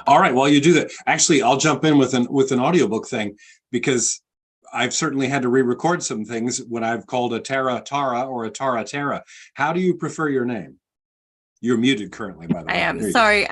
All right, while you do that, actually, I'll jump in with an audiobook thing, because I've certainly had to re-record some things when I've called a Tara Tara or a Tara Tara. How do you prefer your name? You're muted currently, by the way. I am sorry.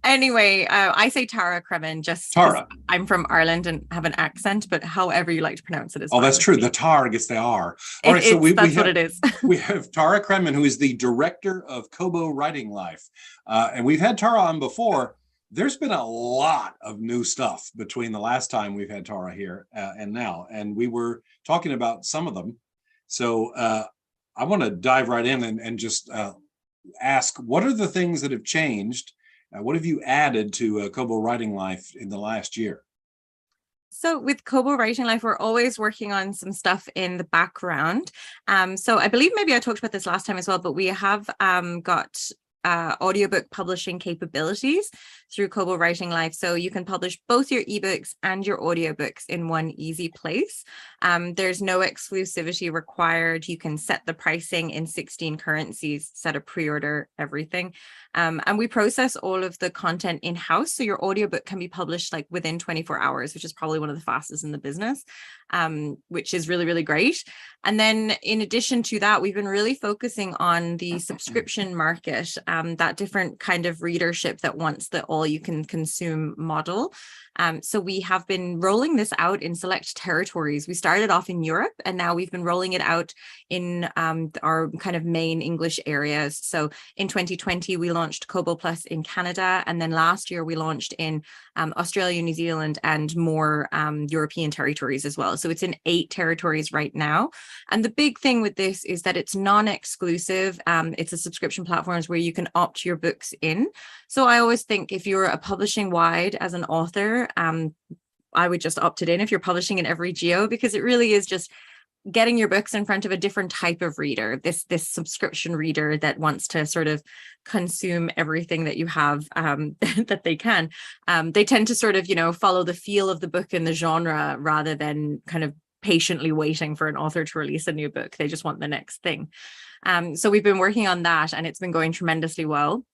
Anyway, I say Tara Kremen just because Tara. I'm from Ireland and have an accent, but however you like to pronounce it is fine. That's true. The Tar gets the R. All right, so that's what it is. We have Tara Kremen, who is the director of Kobo Writing Life. And we've had Tara on before. There's been a lot of new stuff between the last time we've had Tara here and now. And we were talking about some of them. So I want to dive right in and just ask, what are the things that have changed? What have you added to Kobo Writing Life in the last year? So with Kobo Writing Life, we're always working on some stuff in the background. So I believe maybe I talked about this last time as well, but we have got audiobook publishing capabilities through Kobo Writing Life. So you can publish both your ebooks and your audiobooks in one easy place. There's no exclusivity required. You can set the pricing in 16 currencies, set a pre-order, everything. And we process all of the content in-house. So your audiobook can be published like within 24 hours, which is probably one of the fastest in the business, which is really, really great. And then in addition to that, we've been really focusing on the subscription market, that different kind of readership that wants the all you can consume model. So we have been rolling this out in select territories. We started off in Europe, and now we've been rolling it out in our kind of main English areas. So in 2020, we launched Kobo Plus in Canada. And then last year we launched in Australia, New Zealand, and more European territories as well. So it's in 8 territories right now. And the big thing with this is that it's non-exclusive. It's a subscription platforms where you can opt your books in. So I always think if you're a publishing wide as an author, I would just opt it in if you're publishing in every geo, because it really is just getting your books in front of a different type of reader, this subscription reader that wants to sort of consume everything that you have that they can. They tend to sort of, follow the feel of the book and the genre rather than kind of patiently waiting for an author to release a new book. They just want the next thing. So we've been working on that, and it's been going tremendously well.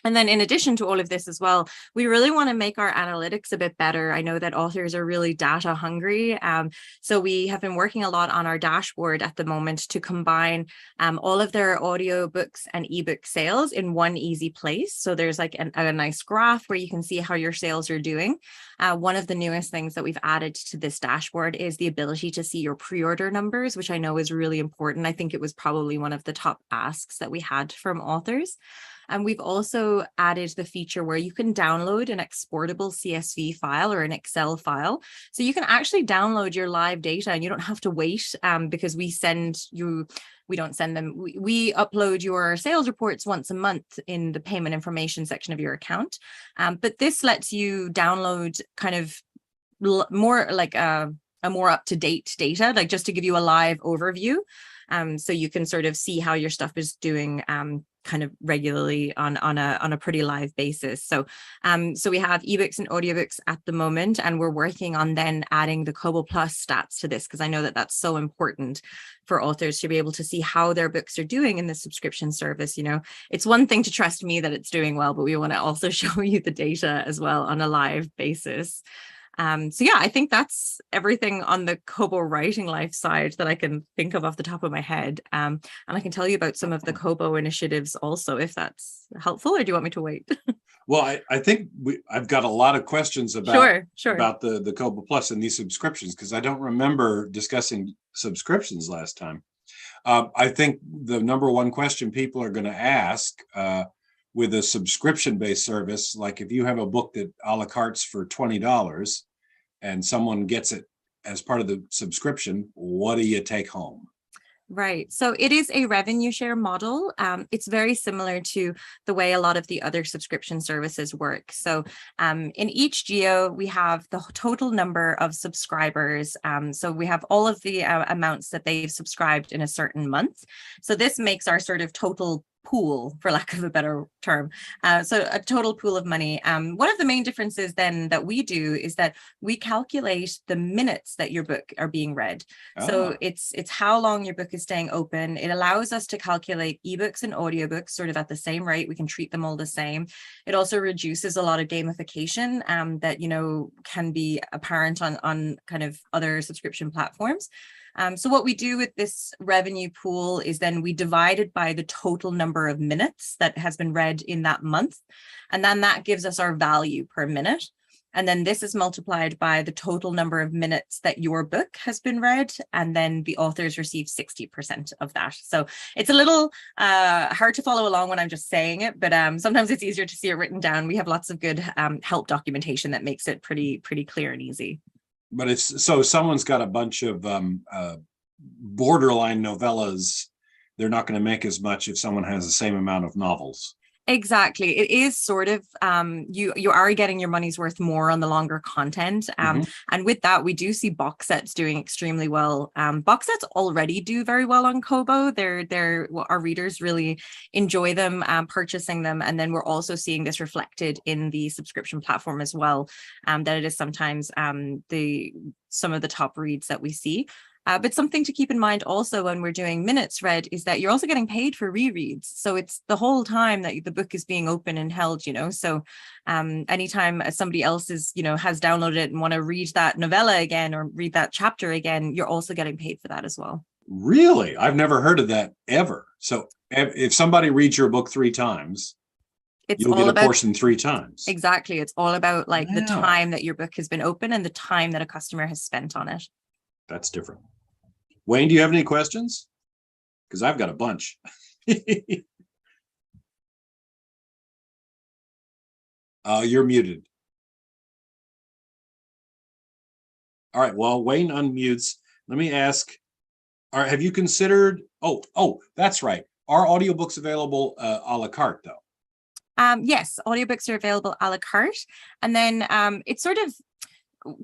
And then in addition to all of this as well, we really want to make our analytics a bit better. I know that authors are really data hungry. So we have been working a lot on our dashboard at the moment to combine all of their audiobooks and ebook sales in one easy place. So there's like a nice graph where you can see how your sales are doing. One of the newest things that we've added to this dashboard is the ability to see your pre-order numbers, which I know is really important. I think it was probably one of the top asks that we had from authors. And we've also added the feature where you can download an exportable CSV file or an Excel file. So you can actually download your live data, and you don't have to wait because we don't send them. We upload your sales reports once a month in the payment information section of your account. But this lets you download kind of more like a more up-to-date data, like just to give you a live overview. So you can sort of see how your stuff is doing kind of regularly on a pretty live basis. So we have ebooks and audiobooks at the moment, and we're working on then adding the Kobo Plus stats to this, because I know that that's so important for authors to be able to see how their books are doing in the subscription service. It's one thing to trust me that it's doing well, but we want to also show you the data as well on a live basis. So yeah, I think that's everything on the Kobo Writing Life side that I can think of off the top of my head. And I can tell you about some of the Kobo initiatives also, if that's helpful, or do you want me to wait? Well, I think I've got a lot of questions about, sure. about the Kobo Plus and these subscriptions, because I don't remember discussing subscriptions last time. I think the number one question people are going to ask with a subscription-based service, like if you have a book that a la carte's for $20 and someone gets it as part of the subscription, what do you take home? Right. So it is a revenue share model. It's very similar to the way a lot of the other subscription services work. So in each geo, we have the total number of subscribers. So we have all of the amounts that they've subscribed in a certain month. So this makes our sort of total pool, for lack of a better term. So a total pool of money. One of the main differences then that we do is that we calculate the minutes that your book are being read. So it's how long your book is staying open. It allows us to calculate ebooks and audiobooks sort of at the same rate. We can treat them all the same. It also reduces a lot of gamification that, you know, can be apparent on kind of other subscription platforms. So what we do with this revenue pool is then we divide it by the total number of minutes that has been read in that month. And then that gives us our value per minute. And then this is multiplied by the total number of minutes that your book has been read. And then the authors receive 60% of that. So it's a little hard to follow along when I'm just saying it, but sometimes it's easier to see it written down. We have lots of good help documentation that makes it pretty clear and easy. But it's so someone's got a bunch of borderline novellas, they're not going to make as much if someone has the same amount of novels. Exactly. It is sort of, you are getting your money's worth more on the longer content. And with that, we do see box sets doing extremely well. Box sets already do very well on Kobo. Our readers really enjoy them, purchasing them. And then we're also seeing this reflected in the subscription platform as well, that it is sometimes some of the top reads that we see. But something to keep in mind also when we're doing minutes read is that you're also getting paid for rereads. So it's the whole time that the book is being open and held, you know. So anytime somebody else is, you know, has downloaded it and want to read that novella again or read that chapter again, you're also getting paid for that as well. Really? I've never heard of that ever. So if somebody reads your book 3 times, you'll get a portion 3 times. Exactly. It's all about like the time that your book has been open and the time that a customer has spent on it. That's different. Wayne, do you have any questions? Because I've got a bunch. You're muted. All right. Well, Wayne unmutes. Let me ask, have you considered, that's right. Are audiobooks available a la carte though? Yes, audiobooks are available a la carte. And then it's sort of,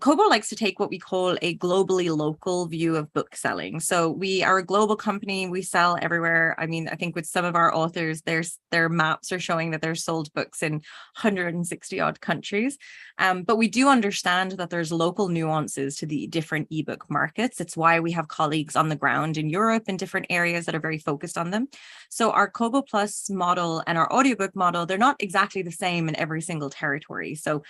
Kobo likes to take what we call a globally local view of book selling. So we are a global company. We sell everywhere. I mean, I think with some of our authors, their maps are showing that they're sold books in 160 odd countries. But we do understand that there's local nuances to the different ebook markets. It's why we have colleagues on the ground in Europe in different areas that are very focused on them. So our Kobo Plus model and our audiobook model, they're not exactly the same in every single territory. So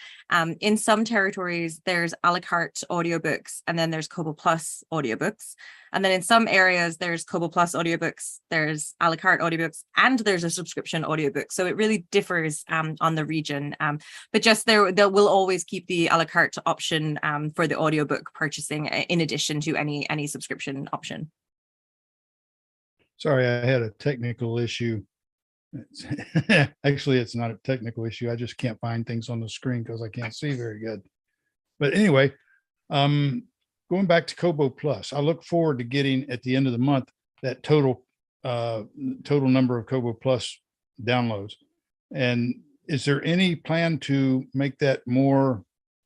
in some territories, there's a la carte audiobooks, and then there's Kobo Plus audiobooks. And then in some areas, there's Kobo Plus audiobooks, there's a la carte audiobooks, and there's a subscription audiobook. So it really differs on the region. But just they will always keep the a la carte option for the audiobook purchasing in addition to any subscription option. Sorry, I had a technical issue. Actually, it's not a technical issue. I just can't find things on the screen because I can't see very good. But anyway, going back to Kobo Plus, I look forward to getting at the end of the month that total number of Kobo Plus downloads. And is there any plan to make that more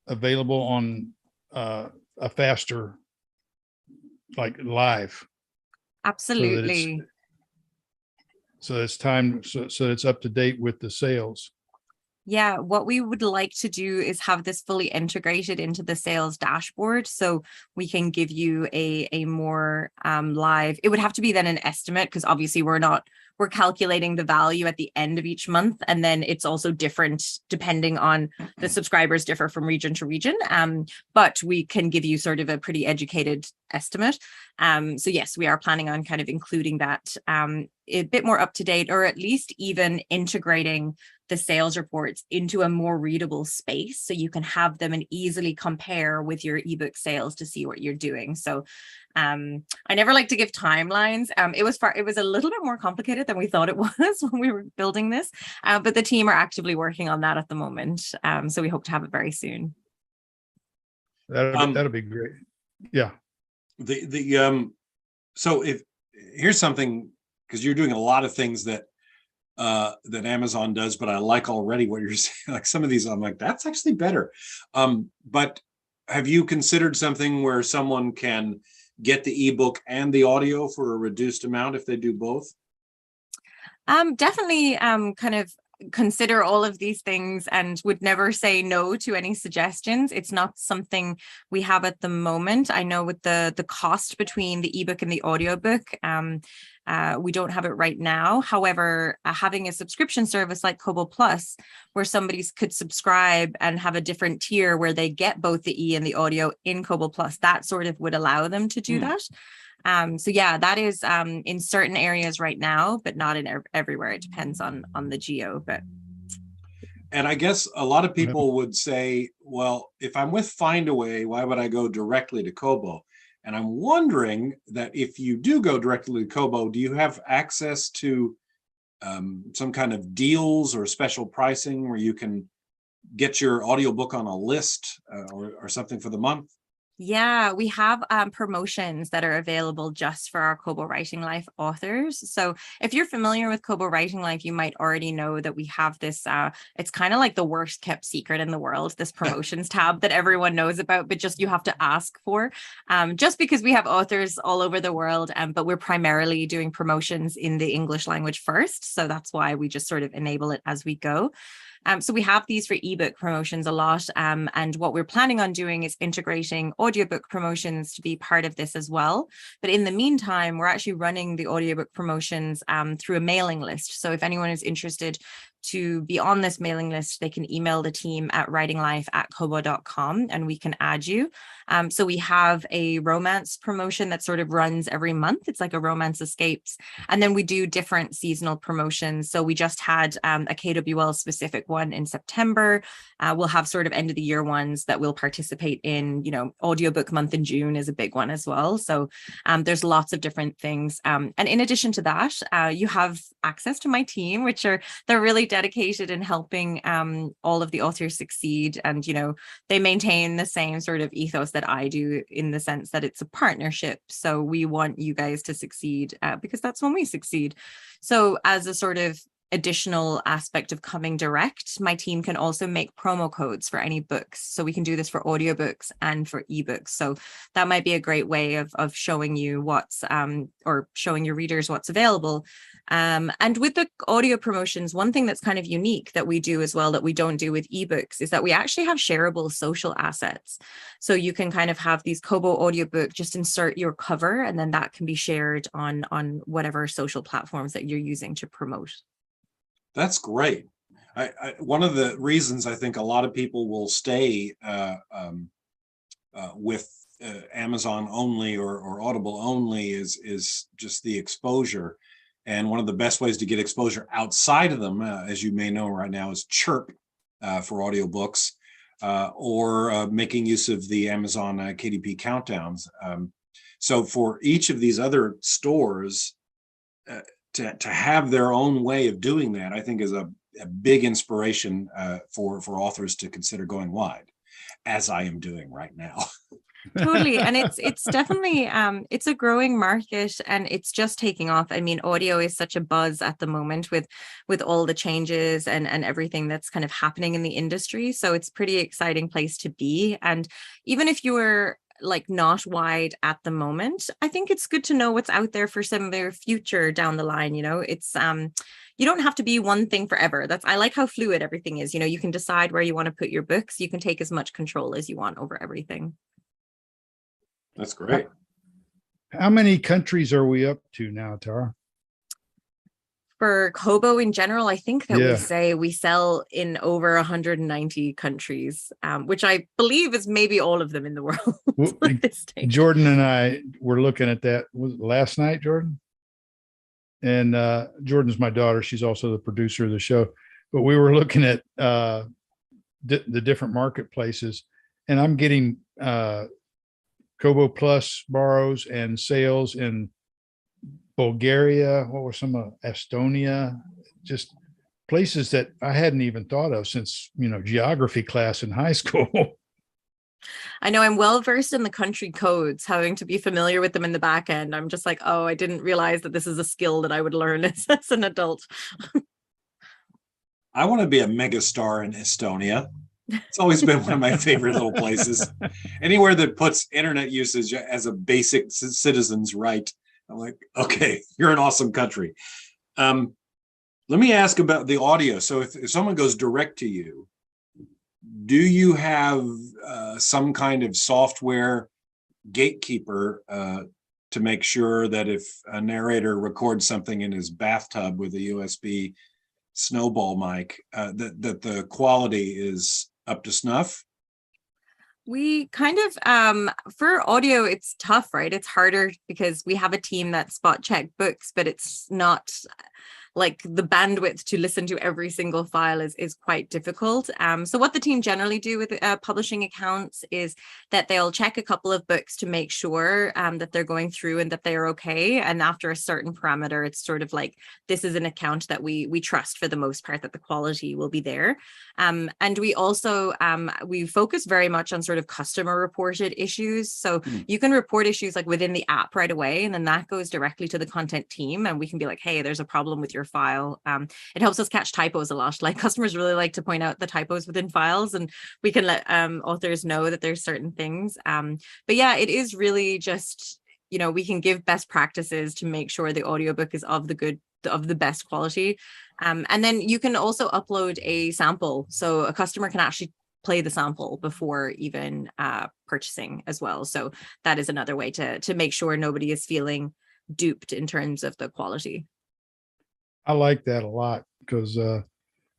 available on a faster, like live? Absolutely. So it's time, so it's up to date with the sales. Yeah, what we would like to do is have this fully integrated into the sales dashboard, so we can give you a more live. It would have to be then an estimate, because obviously we're calculating the value at the end of each month, and then it's also different depending on the subscribers differ from region to region. But we can give you sort of a pretty educated estimate. So yes, we are planning on kind of including that a bit more up to date, or at least even integrating the sales reports into a more readable space, so you can have them and easily compare with your ebook sales to see what you're doing. So I never like to give timelines. It was a little bit more complicated than we thought it was when we were building this, but the team are actively working on that at the moment. So we hope to have it very soon. That'll be great. Yeah. So here's something, because you're doing a lot of things that Amazon does, but I like already what you're saying. Like some of these, I'm like, that's actually better. But have you considered something where someone can get the ebook and the audio for a reduced amount if they do both? Definitely kind of consider all of these things and would never say no to any suggestions. It's not something we have at the moment. I know with the cost between the ebook and the audiobook, we don't have it right now. However, having a subscription service like Kobo Plus, where somebody could subscribe and have a different tier where they get both the e and the audio in Kobo Plus, that sort of would allow them to do that. So yeah, that is in certain areas right now, but not in everywhere. It depends on the geo. But and I guess a lot of people would say, well, if I'm with Findaway, why would I go directly to Kobo? And I'm wondering that if you do go directly to Kobo, do you have access to some kind of deals or special pricing where you can get your audiobook on a list or something for the month? yeah, we have promotions that are available just for our Kobo Writing Life authors. So if you're familiar with Kobo Writing Life, you might already know that we have this, it's kind of like the worst kept secret in the world, this promotions tab that everyone knows about, but just you have to ask for, just because we have authors all over the world, but we're primarily doing promotions in the English language first. So that's why we just sort of enable it as we go. So we have these for ebook promotions a lot. And what we're planning on doing is integrating audiobook promotions to be part of this as well. But in the meantime, we're actually running the audiobook promotions through a mailing list. So if anyone is interested to be on this mailing list, they can email the team at writinglife@kobo.com and we can add you. So we have a romance promotion that sort of runs every month. It's like a romance escapes. And then we do different seasonal promotions. So we just had a KWL specific one in September. We'll have sort of end of the year ones that will participate in, audiobook month in June is a big one as well. So there's lots of different things. And in addition to that, you have access to my team, they're really dedicated in helping all of the authors succeed. And, they maintain the same sort of ethos that I do in the sense that it's a partnership. So we want you guys to succeed because that's when we succeed. So as a sort of additional aspect of coming direct, my team can also make promo codes for any books. So we can do this for audiobooks and for ebooks. So that might be a great way of showing you what's or showing your readers what's available. And with the audio promotions, one thing that's kind of unique that we do as well that we don't do with ebooks is that we actually have shareable social assets. So you can kind of have these Kobo audiobook, just insert your cover, and then that can be shared on whatever social platforms that you're using to promote. That's great. One of the reasons I think a lot of people will stay with Amazon only or Audible only is just the exposure. And one of the best ways to get exposure outside of them, as you may know right now, is Chirp for audiobooks or making use of the Amazon KDP countdowns. So for each of these other stores, to have their own way of doing that, I think is a big inspiration for authors to consider going wide, as I am doing right now. Totally. And it's definitely it's a growing market and it's just taking off. I mean, audio is such a buzz at the moment with all the changes and everything that's kind of happening in the industry. So it's a pretty exciting place to be. And even if you were like not wide at the moment, I think it's good to know what's out there for some of their future down the line. It's you don't have to be one thing forever. I like how fluid everything is. You can decide where you want to put your books. You can take as much control as you want over everything. That's great. How many countries are we up to now, Tara? For Kobo in general, I think that we say we sell in over 190 countries, which I believe is maybe all of them in the world. At this stage. Jordan and I were looking at that last night, Jordan. And Jordan's my daughter. She's also the producer of the show. But we were looking at the different marketplaces, and I'm getting Kobo Plus borrows and sales in Bulgaria. What were some of Estonia? Just places that I hadn't even thought of since, geography class in high school. I know I'm well versed in the country codes, having to be familiar with them in the back end. I'm just like, oh, I didn't realize that this is a skill that I would learn as an adult. I want to be a megastar in Estonia. It's always been one of my favorite little places. Anywhere that puts internet usage as a basic citizen's right. I'm like, okay, you're an awesome country. Let me ask about the audio. So if someone goes direct to you, do you have some kind of software gatekeeper to make sure that if a narrator records something in his bathtub with a USB snowball mic, that the quality is up to snuff? We kind of, for audio, it's tough, right? It's harder because we have a team that spot check books, but it's not like the bandwidth to listen to every single file is quite difficult. So what the team generally do with publishing accounts is that they'll check a couple of books to make sure that they're going through and that they're okay. And after a certain parameter, it's sort of like, this is an account that we trust for the most part, that the quality will be there. And we also, we focus very much on sort of customer reported issues. So you can report issues like within the app right away, and then that goes directly to the content team. And we can be like, hey, there's a problem with your file. It helps us catch typos a lot. Like customers really like to point out the typos within files, and we can let authors know that there's certain things. But yeah, it is really just, we can give best practices to make sure the audiobook is of the best quality. And then you can also upload a sample. So a customer can actually play the sample before even purchasing as well. So that is another way to make sure nobody is feeling duped in terms of the quality. I like that a lot because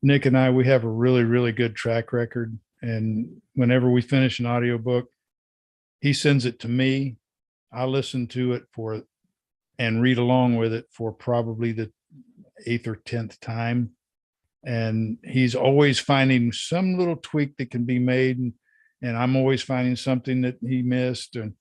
Nick and I, we have a really, really good track record. And whenever we finish an audiobook, he sends it to me. I listen to it and read along with it for probably the 8th or 10th time. And he's always finding some little tweak that can be made. And I'm always finding something that he missed. And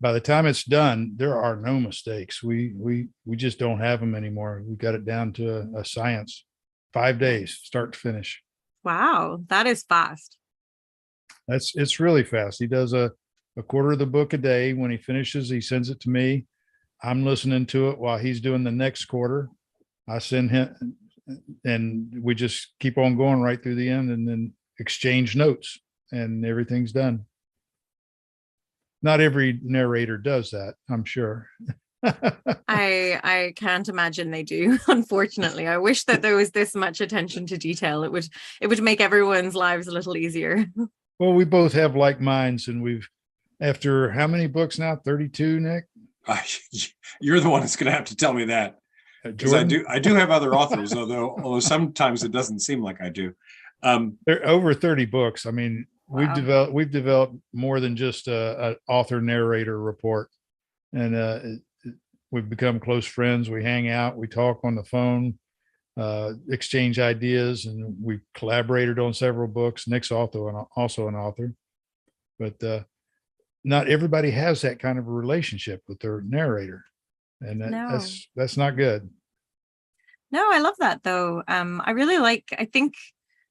by the time it's done, there are no mistakes. We just don't have them anymore. We got it down to a science. 5 days, start to finish. Wow, that is fast. It's really fast. He does a quarter of the book a day. When he finishes, he sends it to me. I'm listening to it while he's doing the next quarter. I send him, and we just keep on going right through the end, and then exchange notes, and everything's done. Not every narrator does that, I'm sure. I can't imagine they do, unfortunately. I wish that there was this much attention to detail. It would make everyone's lives a little easier. Well, we both have like minds, and we've, after how many books now? 32, Nick? You're the one that's going to have to tell me that. Because I do have other authors, although sometimes it doesn't seem like I do. There are over 30 books. I mean, wow. We've developed more than just an author narrator report, and we've become close friends. We hang out, we talk on the phone, exchange ideas, and we collaborated on several books. Nick's also an author, but not everybody has that kind of a relationship with their narrator, and that's not good. No, I love that though. I really I think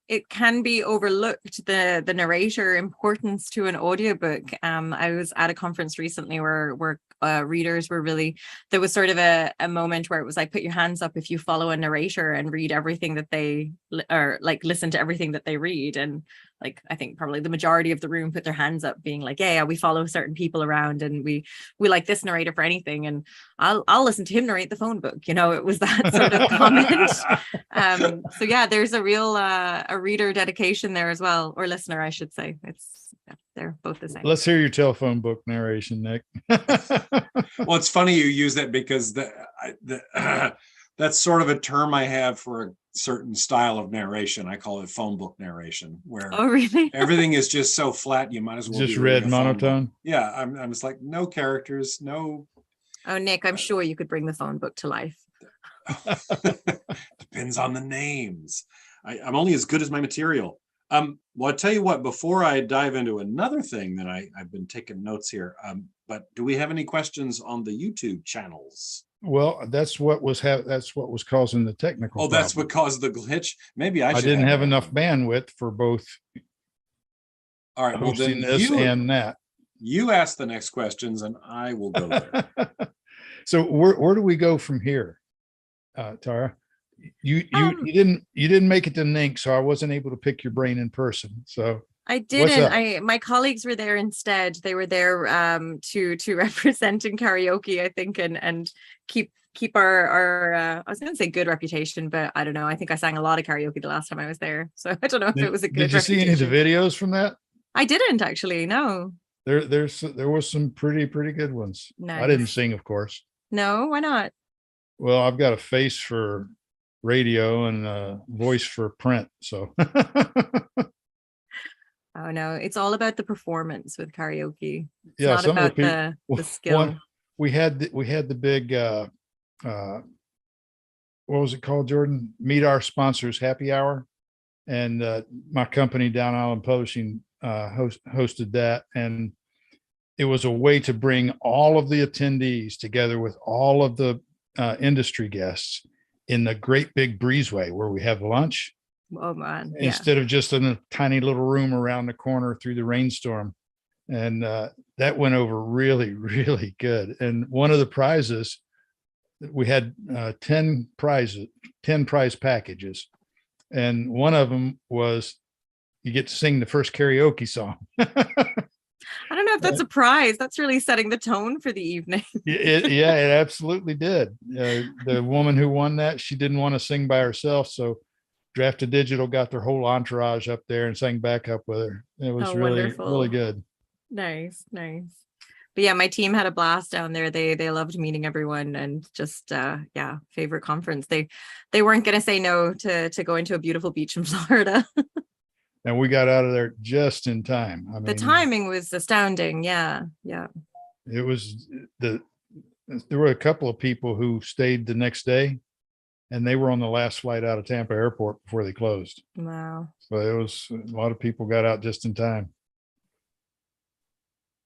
it can be overlooked, the narrator importance to an audiobook. I was at a conference recently where readers were really, there was sort of a moment where it was like, put your hands up if you follow a narrator and read everything that they, or like listen to everything that they read. And like, I think probably the majority of the room put their hands up being like, yeah, we follow certain people around and we like this narrator for anything. And I'll listen to him narrate the phone book. It was that sort of comment. So yeah, there's a real, a reader dedication there as well, or listener, I should say. They're both the same. Let's hear your telephone book narration, Nick. Well, it's funny you use that because that's sort of a term I have for a certain style of narration. I call it phone book narration, where really? Everything is just so flat you might as well just read monotone. Yeah, I'm just like, no characters, no. Oh, Nick, I'm sure you could bring the phone book to life. Depends on the names. I'm only as good as my material. Well, I'll tell you what, before I dive into another thing that I've been taking notes here, but do we have any questions on the YouTube channels? Well, that's what was causing the technical problem. That's what caused the glitch. Maybe I didn't have enough bandwidth for both. All right, well then this and that. You ask the next questions and I will go there. So where do we go from here, Tara? You didn't make it to NINC, so I wasn't able to pick your brain in person. So I didn't. My colleagues were there instead. They were there to represent in karaoke, I think, and keep keep our I was going to say good reputation, but I don't know. I think I sang a lot of karaoke the last time I was there, so I don't know if it was a good Did you see any of the videos from that? I didn't actually. No. There was some pretty good ones. Nice. I didn't sing, of course. No, why not? Well, I've got a face for radio and a voice for print, so. Oh no, it's all about the performance with karaoke. It's Yeah, not some of about the people, the skill. we had the big what was it called, Jordan? Meet Our Sponsors happy hour. And my company, Down Island Publishing, hosted that. And it was a way to bring all of the attendees together with all of the industry guests in the great big breezeway where we have lunch. Oh man. Instead of just in a tiny little room around the corner through the rainstorm. And that went over really good. And one of the prizes, we had 10 prize packages. And one of them was you get to sing the first karaoke song. I don't know if that's a prize. That's really setting the tone for the evening. It absolutely did. The woman who won that, she didn't want to sing by herself. So Drafted Digital got their whole entourage up there and sang backup with her. It was really good. Nice. But yeah, my team had a blast down there. They loved meeting everyone, and just favorite conference. They weren't going to say no to going to a beautiful beach in Florida. And we got out of there just in time. I mean, the timing was astounding. Yeah. It was there were a couple of people who stayed the next day, and they were on the last flight out of Tampa Airport before they closed. Wow. So it was a lot of people got out just in time.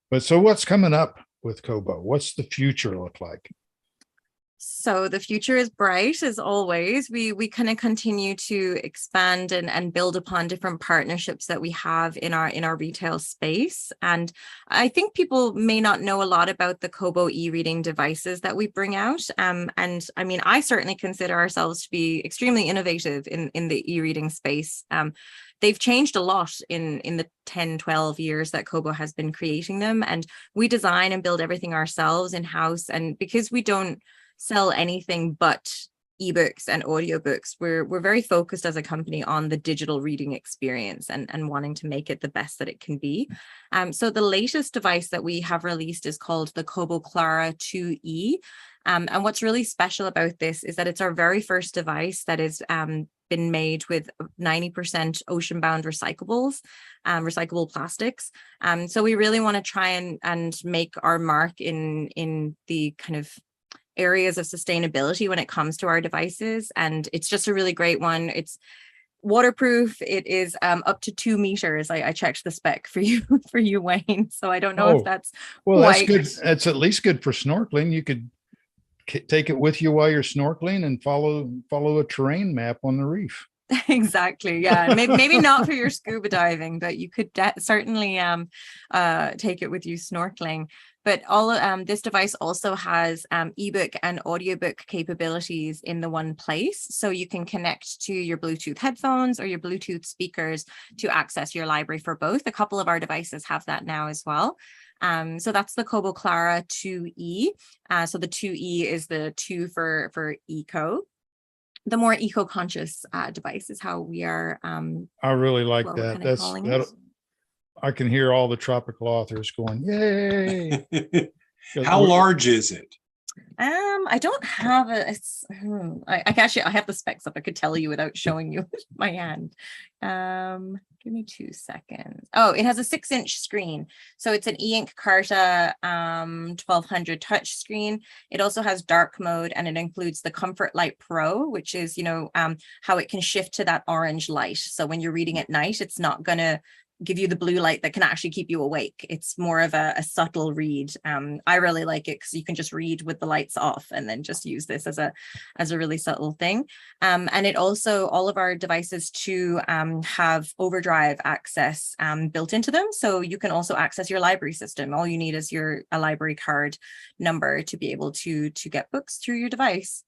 But so what's coming up with Kobo? What's the future look like? So the future is bright as always. We kind of continue to expand and build upon different partnerships that we have in our retail space. And I think people may not know a lot about the Kobo e-reading devices that we bring out. And I mean, I certainly consider ourselves to be extremely innovative in the e-reading space. They've changed a lot in the 10, 12 years that Kobo has been creating them. And we design and build everything ourselves in-house. And because we don't sell anything but ebooks and audiobooks, we're very focused as a company on the digital reading experience and wanting to make it the best that it can be. So the latest device that we have released is called the Kobo Clara 2E. And what's really special about this is that it's our very first device that is been made with 90% ocean-bound recyclables, recyclable plastics. So we really want to try and make our mark in the kind of areas of sustainability when it comes to our devices. And it's just a really great one. It's waterproof. It is up to 2 meters. I checked the spec for you, Wayne. So I don't know if that's that's good. That's at least good for snorkeling. You could take it with you while you're snorkeling and follow a terrain map on the reef. Exactly. Yeah. Maybe not for your scuba diving, but you could certainly take it with you snorkeling. But this device also has ebook and audiobook capabilities in the one place. So you can connect to your Bluetooth headphones or your Bluetooth speakers to access your library for both. A couple of our devices have that now as well. So that's the Kobo Clara 2E. So the 2E is the 2 for eco. The more eco-conscious device is how we are. I really like that. I can hear all the tropical authors going, yay. How large is it? I don't have I have the specs up. I could tell you without showing you my hand. Give me 2 seconds. Oh, it has a 6-inch screen. So it's an e-ink Carta 1200 touch screen. It also has dark mode, and it includes the Comfort Light Pro, which is, how it can shift to that orange light. So when you're reading at night, it's not going to give you the blue light that can actually keep you awake. It's more of a subtle read. I really like it because you can just read with the lights off and then just use this as a really subtle thing. And it also, all of our devices too have overdrive access built into them. So you can also access your library system. All you need is a library card number to be able to get books through your device.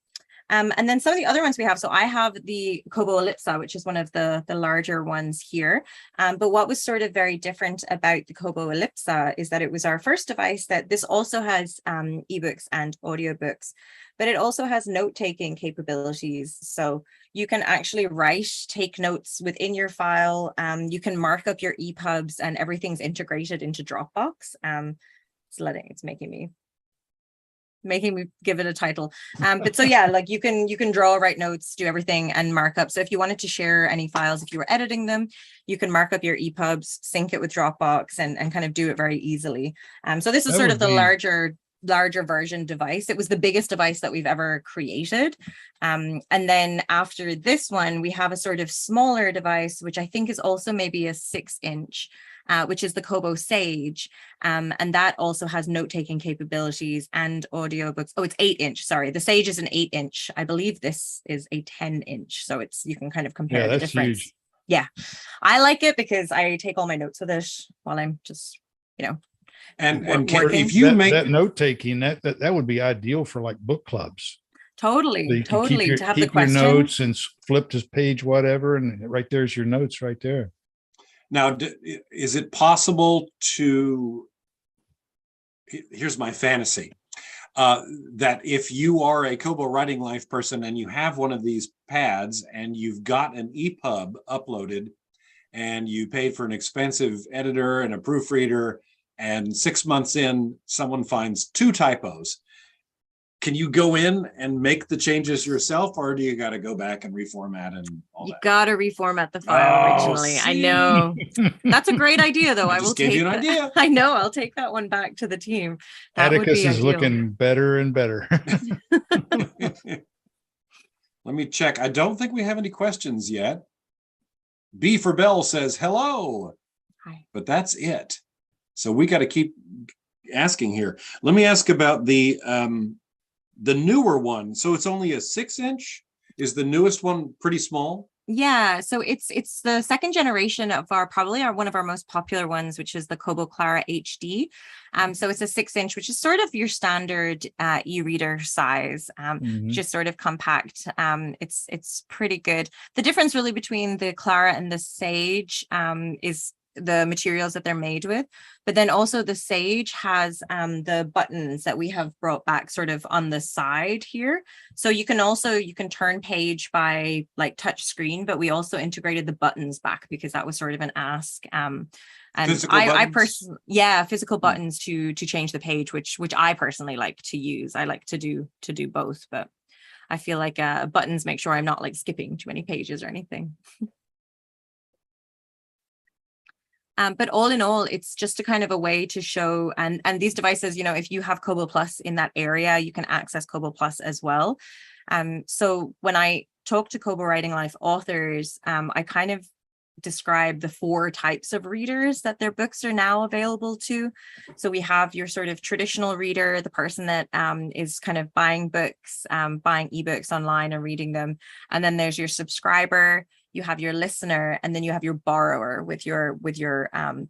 And then some of the other ones we have, so I have the Kobo Ellipsa, which is one of the larger ones here. But what was sort of very different about the Kobo Ellipsa is that it was our first device that this also has ebooks and audiobooks, but it also has note-taking capabilities. So you can actually take notes within your file. You can mark up your EPUBs, and everything's integrated into Dropbox. It's making me give it a title. But so yeah, like you can draw, write notes, do everything, and mark up. So if you wanted to share any files, if you were editing them, you can mark up your EPUBs, sync it with Dropbox, and kind of do it very easily. So this is sort of the larger version device. It was the biggest device that we've ever created. And then after this one, we have a sort of smaller device, which I think is also maybe a 6-inch, which is the Kobo Sage. And that also has note-taking capabilities and audiobooks. Oh, it's 8-inch. Sorry, the Sage is an 8-inch. I believe this is a 10-inch. So you can kind of compare the difference. Huge. Yeah, I like it because I take all my notes with it while I'm just, And Carrie, if you make that note taking, that would be ideal for like book clubs. Totally. To have keep your notes and flip to page whatever, and right there's your notes right there. Now, is it possible to? Here's my fantasy: that if you are a Kobo Writing Life person and you have one of these pads and you've got an EPUB uploaded, and you paid for an expensive editor and a proofreader, and 6 months in, someone finds 2 typos. Can you go in and make the changes yourself, or do you got to go back and reformat and all that? You got to reformat the file originally. See? I know. That's a great idea, though. I will take you an idea. I know. I'll take that one back to the team. That Atticus is looking better and better. Let me check. I don't think we have any questions yet. B for Bell says hello. Hi. But that's it. So we got to keep asking here. Let me ask about the newer one. So it's only a 6-inch. Is the newest one pretty small? Yeah, so it's the second generation of one of our most popular ones, which is the Kobo Clara HD. So it's a 6-inch, which is sort of your standard e-reader size, just sort of compact. It's pretty good. The difference really between the Clara and the Sage is the materials that they're made with, but then also the Sage has the buttons that we have brought back sort of on the side here. So you can turn page by like touch screen, but we also integrated the buttons back because that was sort of an ask. And I personally, physical buttons to change the page, which I personally like to use. I like to do both, but I feel like buttons make sure I'm not like skipping too many pages or anything. But all in all, it's just a kind of a way to show, and these devices, if you have Kobo Plus in that area, you can access Kobo Plus as well. So when I talk to Kobo Writing Life authors, I kind of describe the 4 types of readers that their books are now available to. So we have your sort of traditional reader, the person that is kind of buying books, buying ebooks online and reading them. And then there's your subscriber, you have your listener, and then you have your borrower with your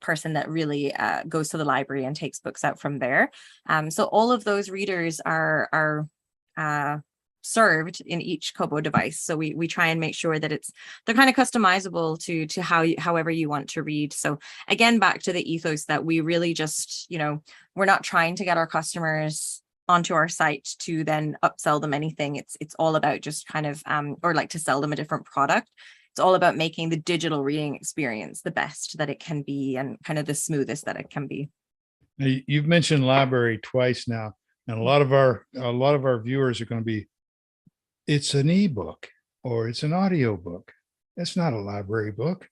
person that really goes to the library and takes books out from there. So all of those readers are served in each Kobo device. So we try and make sure that they're kind of customizable to however you want to read. So again, back to the ethos that we really just, we're not trying to get our customers onto our site to then upsell them anything. It's all about just kind of or like to sell them a different product. It's all about making the digital reading experience the best that it can be and kind of the smoothest that it can be. Now, you've mentioned library twice now, and a lot of our viewers are going to be, it's an ebook or it's an audiobook. It's not a library book.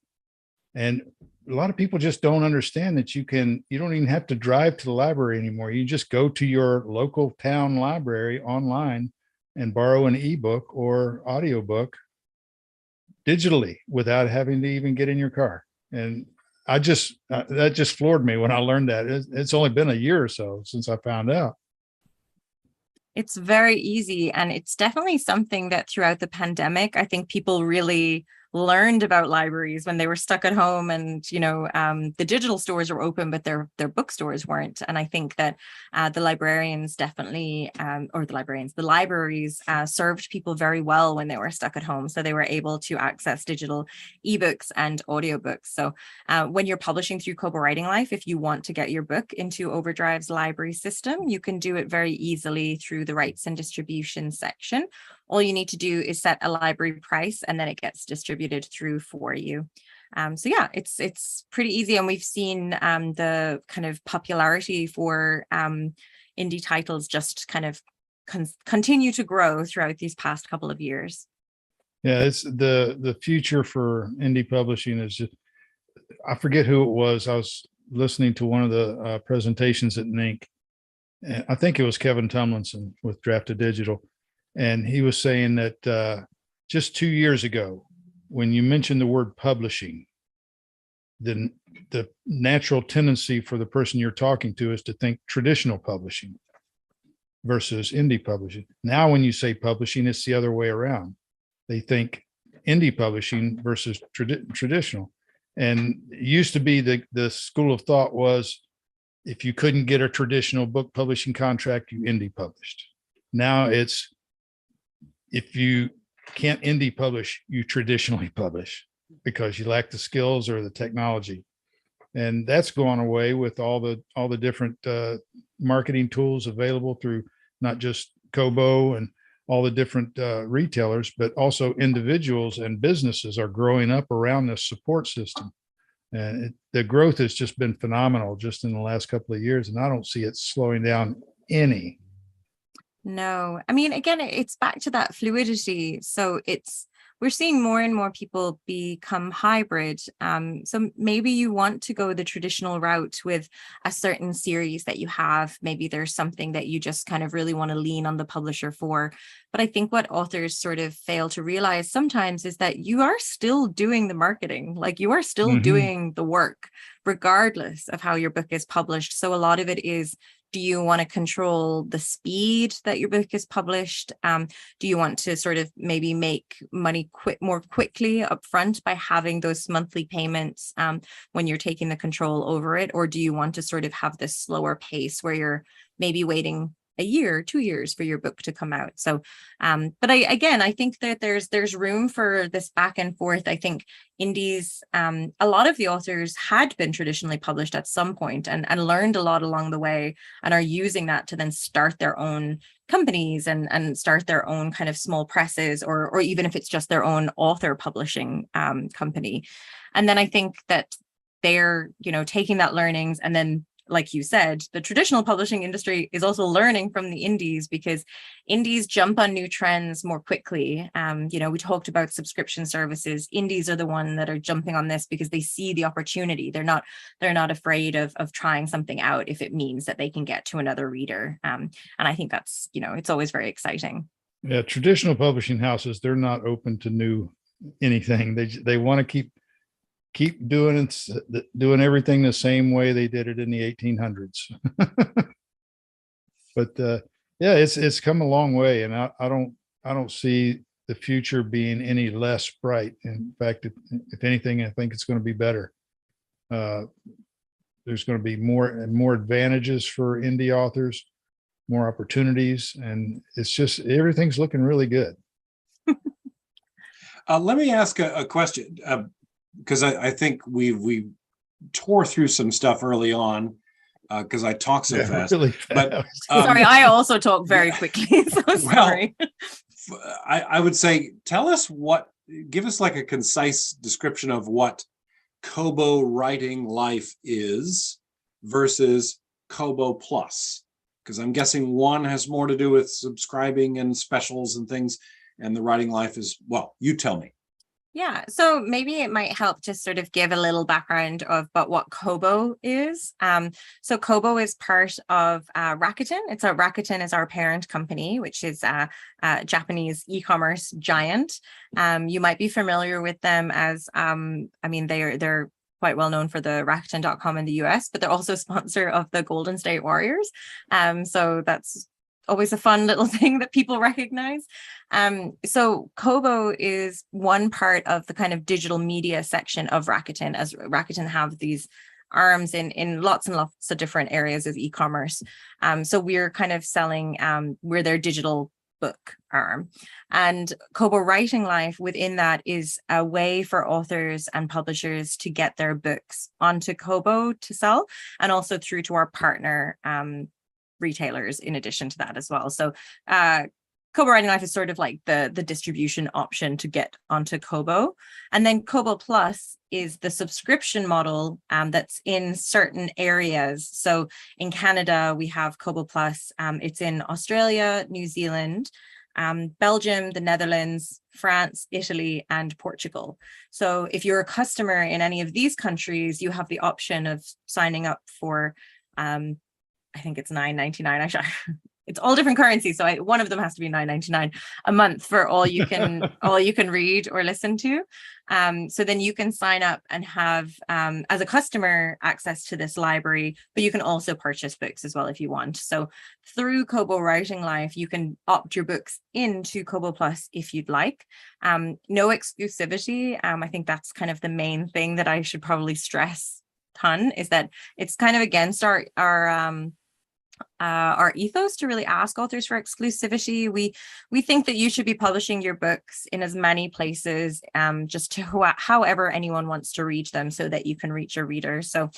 And a lot of people just don't understand that you don't even have to drive to the library anymore. You just go to your local town library online and borrow an ebook or audiobook digitally without having to even get in your car. And that just floored me when I learned that. It's only been a year or so since I found out. It's very easy. And it's definitely something that throughout the pandemic, I think people really learned about libraries when they were stuck at home, and the digital stores were open, but their bookstores weren't. And I think that the librarians definitely, the libraries served people very well when they were stuck at home, so they were able to access digital ebooks and audiobooks. So when you're publishing through Kobo Writing Life, if you want to get your book into Overdrive's library system, you can do it very easily through the rights and distribution section. All you need to do is set a library price, and then it gets distributed through for you. So yeah, it's pretty easy, and we've seen the kind of popularity for indie titles just kind of continue to grow throughout these past couple of years. Yeah, it's the future for indie publishing is just, I forget who it was. I was listening to one of the presentations at NINC, and I think it was Kevin Tomlinson with Drafted Digital. And he was saying that just 2 years ago, when you mentioned the word publishing, then the natural tendency for the person you're talking to is to think traditional publishing versus indie publishing. Now, when you say publishing, it's the other way around. They think indie publishing versus traditional. And it used to be the school of thought was, if you couldn't get a traditional book publishing contract, you indie published. Now it's, if you can't indie publish, you traditionally publish because you lack the skills or the technology. And that's gone away with all the different marketing tools available through not just Kobo and all the different retailers, but also individuals and businesses are growing up around this support system. And the growth has just been phenomenal just in the last couple of years. And I don't see it slowing down any. No, I mean, again, it's back to that fluidity. So we're seeing more and more people become hybrid. So maybe you want to go the traditional route with a certain series that you have. Maybe there's something that you just kind of really want to lean on the publisher for. But I think what authors sort of fail to realize sometimes is that you are still doing the marketing, like you are still doing the work, regardless of how your book is published. So a lot of it is, do you want to control the speed that your book is published? Do you want to sort of maybe make money more quickly upfront by having those monthly payments when you're taking the control over it? Or do you want to sort of have this slower pace where you're maybe waiting a year, 2 years for your book to come out? So, but I think that there's room for this back and forth. I think indies, a lot of the authors had been traditionally published at some point and learned a lot along the way, and are using that to then start their own companies and start their own kind of small presses, or even if it's just their own author publishing company. And then I think that they're, taking that learnings, and then, like you said, the traditional publishing industry is also learning from the indies, because indies jump on new trends more quickly. We talked about subscription services. Indies are the one that are jumping on this because they see the opportunity. They're not afraid of trying something out if it means that they can get to another reader. And I think that's, it's always very exciting. Yeah, traditional publishing houses, they're not open to new anything. They want to keep doing everything the same way they did it in the 1800s. But yeah, it's come a long way, and I don't see the future being any less bright. In fact, if anything, I think it's going to be better. There's going to be more advantages for indie authors, more opportunities, and it's just, everything's looking really good. Let me ask a question. Because I think we tore through some stuff early on because I talk so fast. Really but sorry, I also talk very quickly. So sorry. Well, I would say, give us like a concise description of what Kobo Writing Life is versus Kobo Plus, because I'm guessing one has more to do with subscribing and specials and things, and the Writing Life is, well, you tell me. Yeah, so maybe it might help to sort of give a little background about what Kobo is. So Kobo is part of Rakuten. Rakuten is our parent company, which is a Japanese e-commerce giant. You might be familiar with them as, they're quite well known for the Rakuten.com in the US, but they're also sponsor of the Golden State Warriors. So that's always a fun little thing that people recognize. So Kobo is one part of the kind of digital media section of Rakuten, as Rakuten have these arms in lots and lots of different areas of e-commerce. So we're kind of selling, we're their digital book arm, and Kobo Writing Life within that is a way for authors and publishers to get their books onto Kobo to sell, and also through to our partner retailers in addition to that as well. So Kobo Writing Life is sort of like the distribution option to get onto Kobo. And then Kobo Plus is the subscription model that's in certain areas. So in Canada, we have Kobo Plus. It's in Australia, New Zealand, Belgium, the Netherlands, France, Italy, and Portugal. So if you're a customer in any of these countries, you have the option of signing up for, I think it's $9.99. Actually, it's all different currencies, so one of them has to be $9.99 a month for all you can read or listen to. So then you can sign up and have, as a customer, access to this library, but you can also purchase books as well if you want. So through Kobo Writing Life, you can opt your books into Kobo Plus if you'd like. No exclusivity. I think that's kind of the main thing that I should probably stress a ton, is that it's kind of against our ethos to really ask authors for exclusivity. We think that you should be publishing your books in as many places, just to however anyone wants to read them, so that you can reach your readers. So,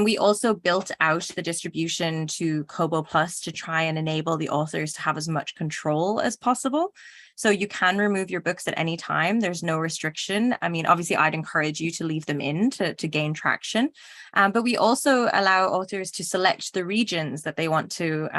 we also built out the distribution to Kobo Plus to try and enable the authors to have as much control as possible. So you can remove your books at any time. There's no restriction. I mean, obviously, I'd encourage you to leave them in to gain traction. But we also allow authors to select the regions that they want to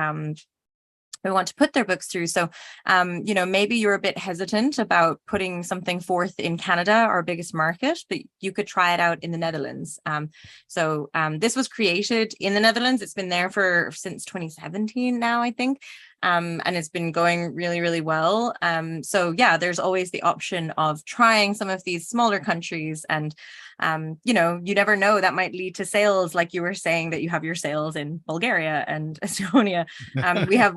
put their books through. So, maybe you're a bit hesitant about putting something forth in Canada, our biggest market, but you could try it out in the Netherlands. This was created in the Netherlands. It's been there since 2017 now, I think. And it's been going really, really well. So yeah, there's always the option of trying some of these smaller countries, and you never know, that might lead to sales, like you were saying that you have your sales in Bulgaria and Estonia.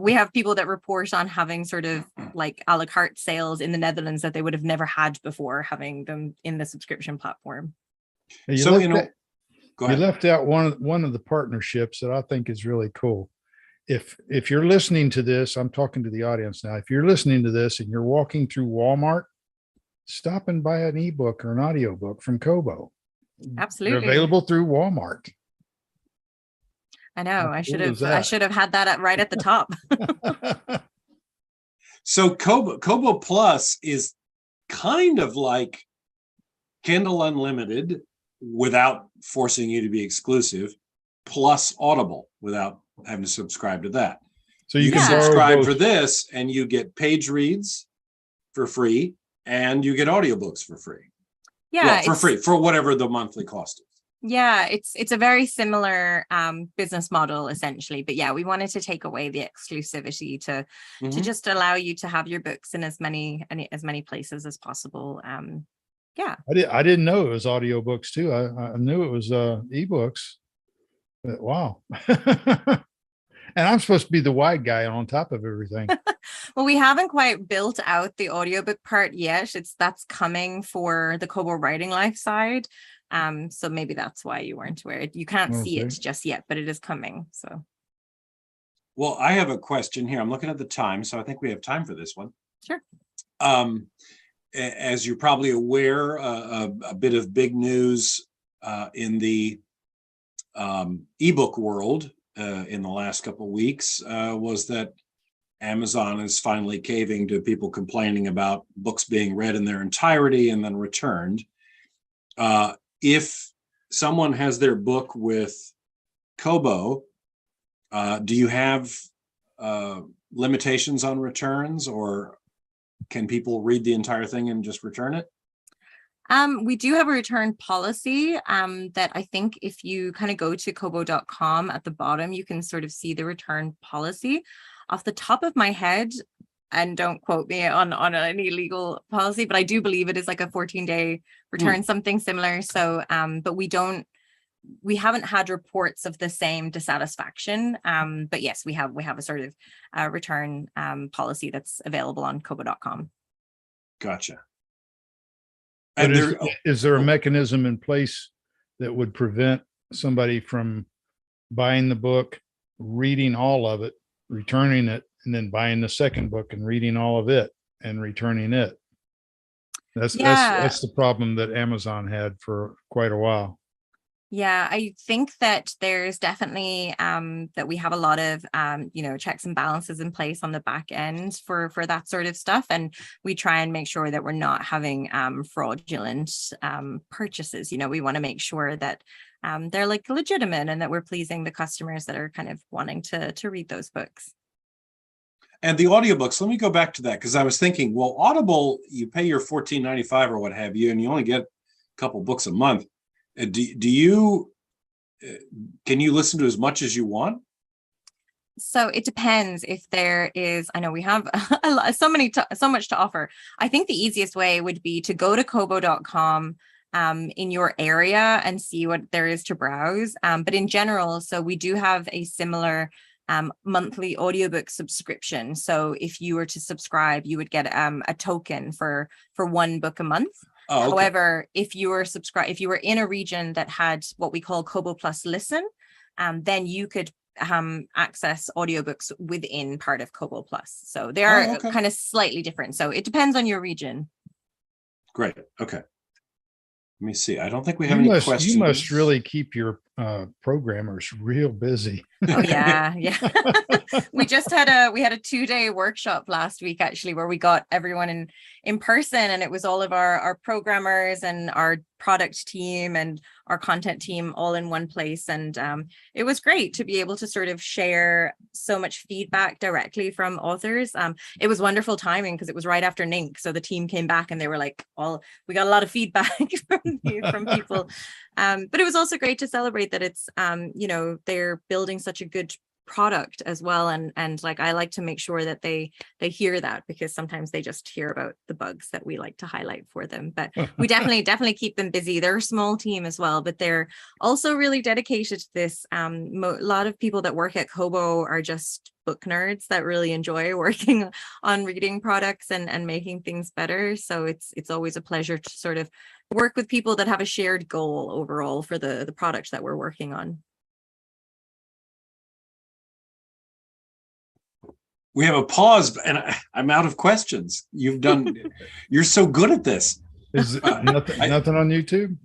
We have people that report on having sort of like a la carte sales in the Netherlands that they would have never had before, having them in the subscription platform. You left out one of the partnerships that I think is really cool. If you're listening to this, I'm talking to the audience now. If you're listening to this and you're walking through Walmart, stop and buy an ebook or an audiobook from Kobo. Absolutely. They're available through Walmart. I know. I should have had that right at the top. So Kobo Plus is kind of like Kindle Unlimited without forcing you to be exclusive, plus Audible without having to subscribe to that. So you can subscribe for this and you get page reads for free and you get audiobooks for free. Yeah, for free, for whatever the monthly cost is. Yeah, it's a very similar business model essentially, but yeah, we wanted to take away the exclusivity to just allow you to have your books in as many places as possible. Yeah, I didn't know it was audiobooks too. I knew it was ebooks. But wow. And I'm supposed to be the wide guy on top of everything. Well, we haven't quite built out the audiobook part yet. That's coming for the Kobo Writing Life side. So maybe that's why you weren't aware. You can't see it just yet, but it is coming. So. Well, I have a question here. I'm looking at the time, so I think we have time for this one. Sure. As you're probably aware, a bit of big news in the ebook world in the last couple of weeks was that Amazon is finally caving to people complaining about books being read in their entirety and then returned. If someone has their book with Kobo, do you have limitations on returns, or can people read the entire thing and just return it? We do have a return policy that I think if you kind of go to kobo.com at the bottom, you can sort of see the return policy. Off the top of my head, and don't quote me on any legal policy, but I do believe it is like a 14-day return, something similar. So, but we don't we haven't had reports of the same dissatisfaction. But yes, we have a sort of return policy that's available on kobo.com. Gotcha. But And is there a mechanism in place that would prevent somebody from buying the book, reading all of it, returning it, and then buying the second book and reading all of it and returning it? That's the problem that Amazon had for quite a while. Yeah, I think that there's definitely that we have a lot of checks and balances in place on the back end for that sort of stuff, and we try and make sure that we're not having fraudulent purchases. We want to make sure that they're like legitimate and that we're pleasing the customers that are kind of wanting to read those books. And the audiobooks, let me go back to that, because I was thinking, well, Audible, you pay your $14.95 or what have you, and you only get a couple books a month. Can you listen to as much as you want? So it depends if there is, I know we have so much to offer. I think the easiest way would be to go to kobo.com in your area and see what there is to browse. But in general, so we do have a similar monthly audiobook subscription. So if you were to subscribe, you would get a token for one book a month. Oh, okay. However, if you were in a region that had what we call Kobo Plus Listen, then you could access audiobooks within part of Kobo Plus. So they are kind of slightly different. So it depends on your region. Great. Okay. Let me see. I don't think we have any questions. You must really keep your programmers real busy. Oh yeah. We just had a 2-day workshop last week, actually, where we got everyone in person, and it was all of our programmers and our product team and our content team all in one place. And it was great to be able to sort of share so much feedback directly from authors. It was wonderful timing because it was right after NINC. So the team came back and they were like, we got a lot of feedback from people. But it was also great to celebrate that it's, they're building such a good product as well, and like I like to make sure that they hear that, because sometimes they just hear about the bugs that we like to highlight for them. But we definitely keep them busy. They're a small team as well, but they're also really dedicated to this. A lot of people that work at Kobo are just book nerds that really enjoy working on reading products and making things better. So it's always a pleasure to sort of work with people that have a shared goal overall for the product that we're working on. We have a pause, and I'm out of questions. You're so good at this. Is nothing on YouTube?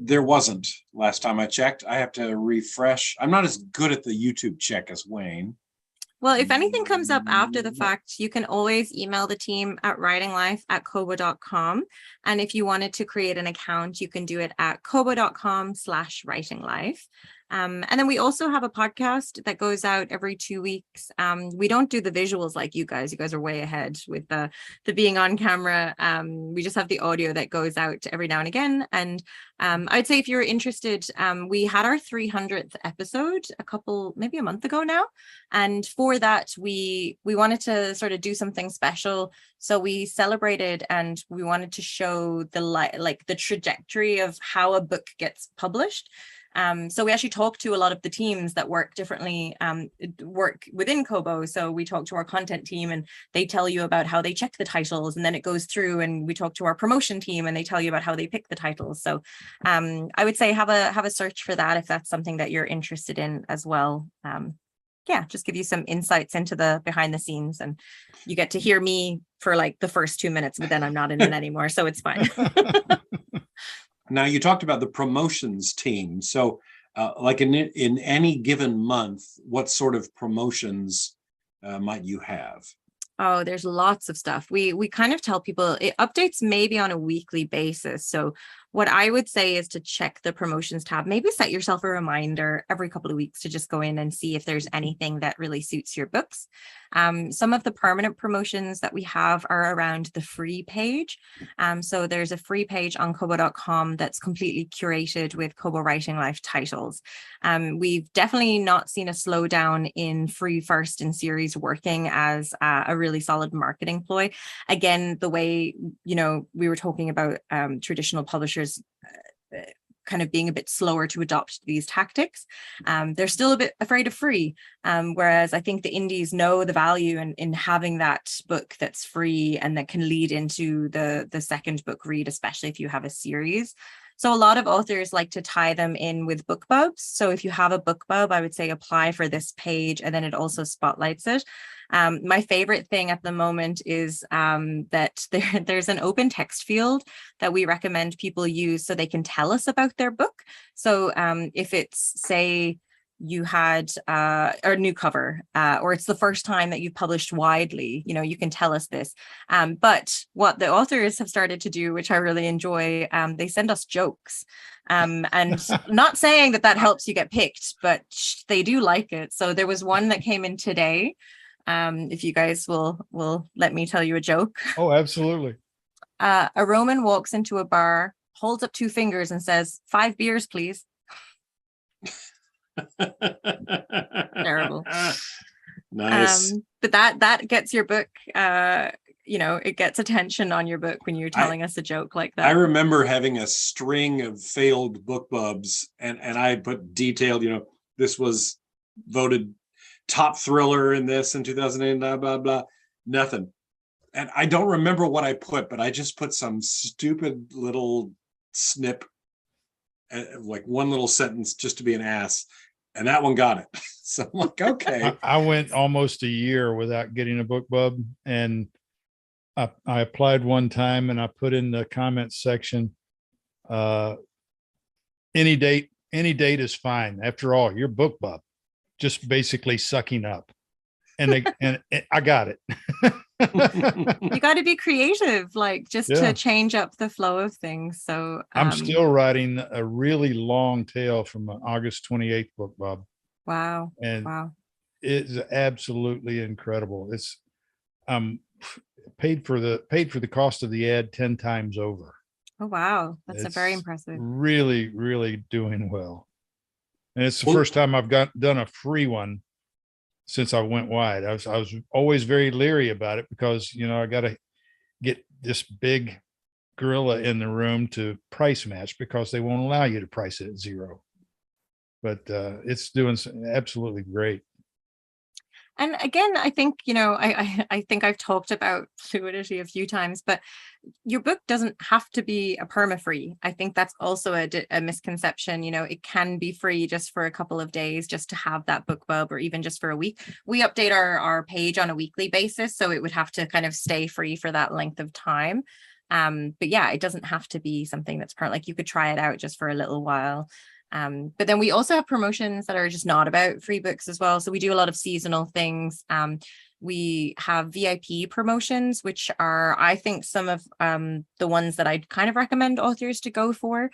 There wasn't last time I checked. I have to refresh. I'm not as good at the YouTube check as Wayne. Well, if anything comes up after the fact, you can always email the team at writinglife@kobo.com. And if you wanted to create an account, you can do it at kobo.com/writinglife. And then we also have a podcast that goes out every 2 weeks. We don't do the visuals like you guys. You guys are way ahead with the being on camera. We just have the audio that goes out every now and again. And I'd say if you're interested, we had our 300th episode maybe a month ago now. And for that, we wanted to sort of do something special. So we celebrated and we wanted to show the trajectory of how a book gets published. So we actually talked to a lot of the teams that work differently, work within Kobo. So we talk to our content team and they tell you about how they check the titles, and then it goes through, and we talk to our promotion team and they tell you about how they pick the titles. So I would say have a search for that if that's something that you're interested in as well. Just give you some insights into the behind the scenes, and you get to hear me for like the first 2 minutes, but then I'm not in it anymore. So it's fine. Now, you talked about the promotions team. So like in any given month, what sort of promotions might you have? Oh, there's lots of stuff. We kind of tell people it updates maybe on a weekly basis. So what I would say is to check the promotions tab, maybe set yourself a reminder every couple of weeks to just go in and see if there's anything that really suits your books. Some of the permanent promotions that we have are around the free page. So there's a free page on kobo.com that's completely curated with Kobo Writing Life titles. We've definitely not seen a slowdown in free first in series working as a really solid marketing ploy. Again, the way, we were talking about traditional publishers kind of being a bit slower to adopt these tactics. They're still a bit afraid of free, whereas I think the indies know the value in having that book that's free and that can lead into the second book read, especially if you have a series. So a lot of authors like to tie them in with BookBubs. So if you have a BookBub, I would say apply for this page, and then it also spotlights it. My favorite thing at the moment is that there's an open text field that we recommend people use so they can tell us about their book. So if it's, say, you had a new cover, or it's the first time that you've published widely, you can tell us this. But what the authors have started to do, which I really enjoy, they send us jokes. And not saying that helps you get picked, but they do like it. So there was one that came in today. If you guys will let me tell you a joke. Oh, absolutely. A Roman walks into a bar, holds up 2 fingers and says, 5 beers, please. Terrible. Nice. But that gets your book, it gets attention on your book when you're telling us a joke like that. I remember having a string of failed BookBubs, and I put detailed, this was voted top thriller in this in 2008, blah, blah, blah, nothing. And I don't remember what I put, but I just put some stupid little snip, like one little sentence just to be an ass. And that one got it. So I'm like, okay. I went almost a year without getting a BookBub, and I applied one time and I put in the comments section, any date is fine. After all, you're BookBub, just basically sucking up. And I got it. You got to be creative, to change up the flow of things. So I'm still writing a really long tail from an August 28th BookBub. Wow. And wow. It's absolutely incredible. It's paid for the cost of the ad 10 times over. Oh, wow. That's very impressive. Really, really doing well. And it's the first time I've done a free one since I went wide. I was always very leery about it because, I got to get this big gorilla in the room to price match because they won't allow you to price it at 0. But it's doing absolutely great. And again, I think, I think I've talked about fluidity a few times, but your book doesn't have to be a perma-free. I think that's also a misconception. It can be free just for a couple of days, just to have that BookBub, or even just for a week. We update our page on a weekly basis, so it would have to kind of stay free for that length of time. But yeah, it doesn't have to be something that's permanent. Like, you could try it out just for a little while. But then we also have promotions that are just not about free books as well. So we do a lot of seasonal things. We have VIP promotions, which are, I think, some of the ones that I'd kind of recommend authors to go for,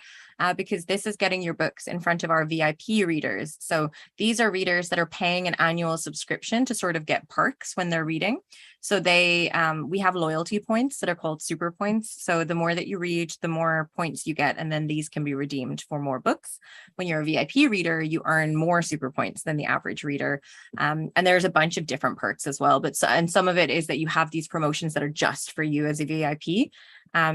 because this is getting your books in front of our VIP readers. So these are readers that are paying an annual subscription to sort of get perks when they're reading. So we have loyalty points that are called super points. So the more that you read, the more points you get, and then these can be redeemed for more books. When you're a VIP reader, you earn more super points than the average reader. And there's a bunch of different perks as well. And some of it is that you have these promotions that are just for you as a VIP.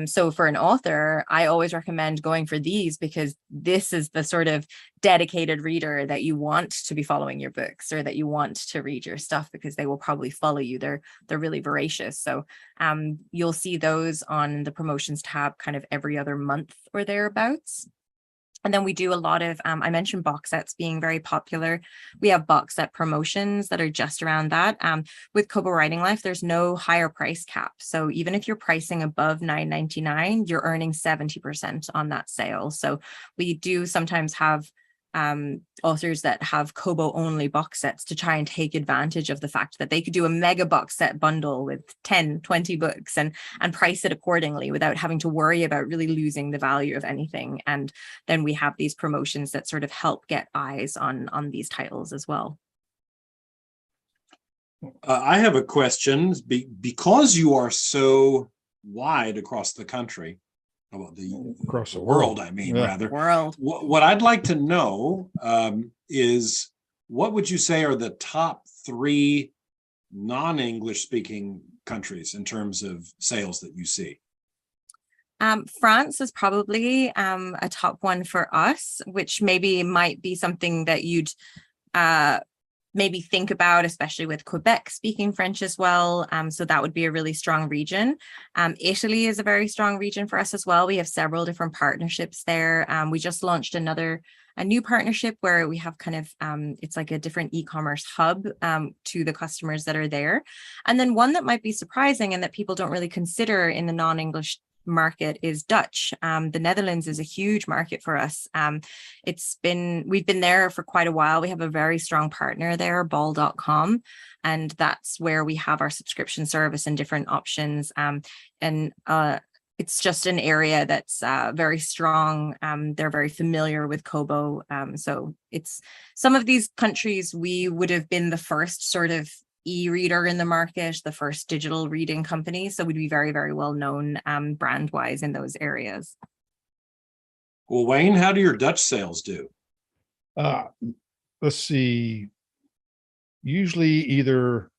So for an author, I always recommend going for these, because this is the sort of dedicated reader that you want to be following your books, or that you want to read your stuff, because they will probably follow you. They're really voracious. So you'll see those on the promotions tab kind of every other month or thereabouts. And then we do a lot of, I mentioned box sets being very popular. We have box set promotions that are just around that. With Kobo Writing Life, there's no higher price cap. So even if you're pricing above $9.99, you're earning 70% on that sale. So we do sometimes have authors that have Kobo only box sets to try and take advantage of the fact that they could do a mega box set bundle with 10, 20 books and price it accordingly without having to worry about really losing the value of anything. And then we have these promotions that sort of help get eyes on these titles as well. I have a question. Because you are so wide across the country, across the world, I mean, yeah. rather. World. What I'd like to know is, what would you say are the top 3 non-English speaking countries in terms of sales that you see? France is probably a top one for us, which maybe might be something that you'd maybe think about, especially with Quebec speaking French as well. So that would be a really strong region. Italy is a very strong region for us as well. We have several different partnerships there. We just launched a new partnership where we have kind of, it's like a different e-commerce hub to the customers that are there. And then one that might be surprising and that people don't really consider in the non-English market is Dutch. The Netherlands is a huge market for us. We've been there for quite a while. We have a very strong partner there, bol.com, and that's where we have our subscription service and different options. It's just an area that's very strong. They're very familiar with Kobo. So it's some of these countries, we would have been the first sort of e-reader in the market, the first digital reading company. So we'd be very, very well known brand wise in those areas. Well, Wayne, how do your Dutch sales do? Let's see. Usually either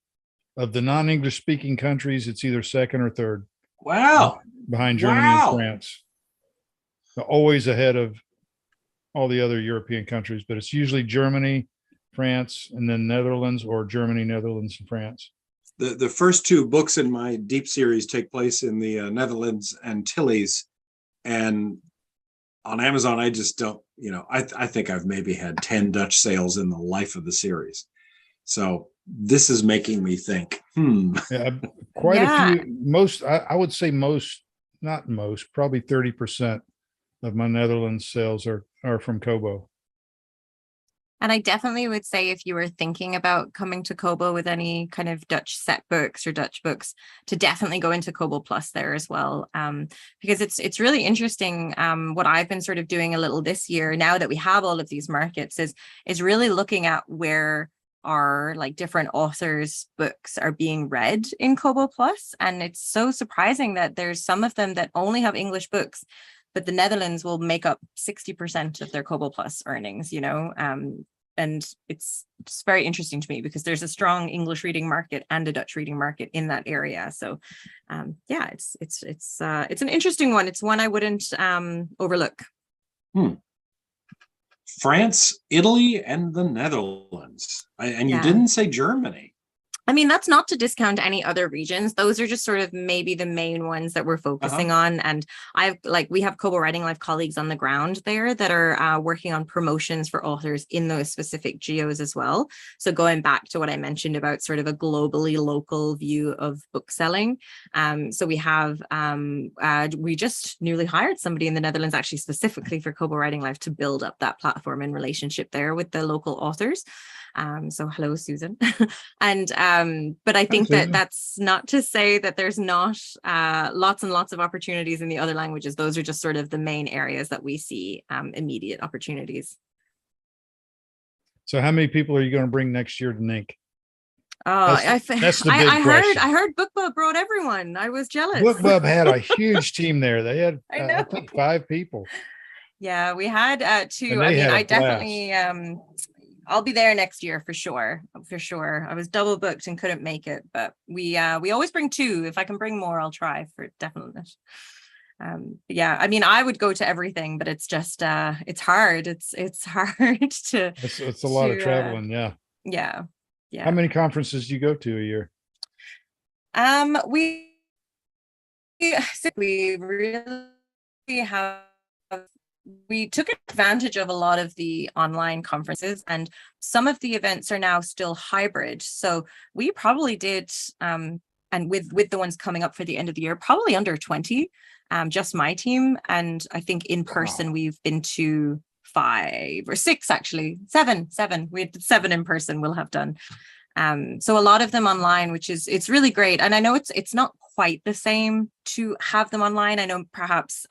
of the non-English speaking countries, it's either second or third. Wow. Behind Germany and France. They're always ahead of all the other European countries, but it's usually Germany, France, and then Netherlands, or Germany, Netherlands, and France. The first two books in my deep series take place in the Netherlands Antilles, and on Amazon, I just don't, I think I've maybe had 10 Dutch sales in the life of the series. So this is making me think, Yeah, quite a few, I would say probably 30% of my Netherlands sales are from Kobo. And I definitely would say if you were thinking about coming to Kobo with any kind of Dutch set books or Dutch books, to definitely go into Kobo Plus there as well, because it's really interesting. What I've been sort of doing a little this year, now that we have all of these markets, is really looking at where our like different authors' books are being read in Kobo Plus. And it's so surprising that there's some of them that only have English books, but the Netherlands will make up 60% of their Kobo Plus earnings, and it's very interesting to me because there's a strong English reading market and a Dutch reading market in that area. So it's an interesting one. It's one I wouldn't overlook. France, Italy, and the Netherlands. And you didn't say Germany. I mean, that's not to discount any other regions. Those are just sort of maybe the main ones that we're focusing on. And we have Kobo Writing Life colleagues on the ground there that are working on promotions for authors in those specific geos as well. So going back to what I mentioned about sort of a globally local view of book selling. So we have, we just newly hired somebody in the Netherlands, actually specifically for Kobo Writing Life, to build up that platform and relationship there with the local authors. So hello, Susan. And but I think that's not to say that there's not lots and lots of opportunities in the other languages. Those are just sort of the main areas that we see immediate opportunities. So how many people are you going to bring next year to NINC? Oh, that's the big question. I heard BookBub brought everyone. I was jealous. BookBub had a huge team there. They had, I think, 5 people. Yeah, we had 2. I mean, I definitely I'll be there next year for sure. I was double booked and couldn't make it, but we always bring 2. If I can bring more, I'll try for definiteness. Yeah, I mean, I would go to everything, but it's just it's hard. It's hard to. It's a lot of traveling. Yeah. How many conferences do you go to a year? We really have. We took advantage of a lot of the online conferences, and some of the events are now still hybrid. So we probably did, and with the ones coming up for the end of the year, probably under 20, just my team. And I think in person, we've been to 5 or 6, actually, 7. We had 7 in person we'll have done. So a lot of them online, which it's really great. And I know it's not quite the same to have them online. I know perhaps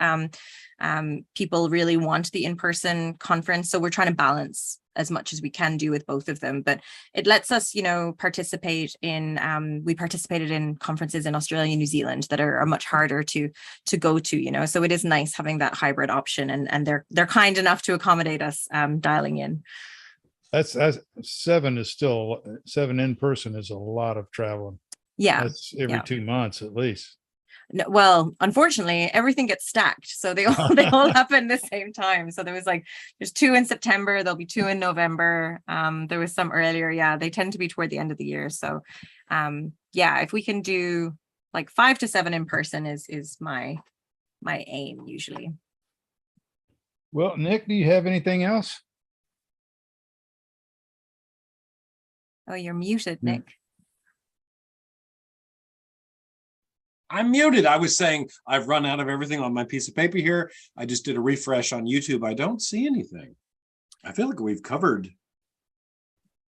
people really want the in-person conference. So we're trying to balance as much as we can do with both of them, but it lets us, participate in, we participated in conferences in Australia and New Zealand that are much harder to go to, so it is nice having that hybrid option, and they're kind enough to accommodate us dialing in. That's 7 in person is a lot of traveling. Yeah. That's every 2 months at least. No, well, unfortunately, everything gets stacked, so they all happen the same time. So there's 2 in September, there'll be 2 in November. There was some earlier. Yeah, they tend to be toward the end of the year. So yeah, if we can do like 5 to 7 in person is my aim usually. Well, Nick, do you have anything else? Oh, you're muted, Yeah. Nick. I'm muted. I was saying I've run out of everything on my piece of paper here. I just did a refresh on YouTube. I don't see anything. I feel like we've covered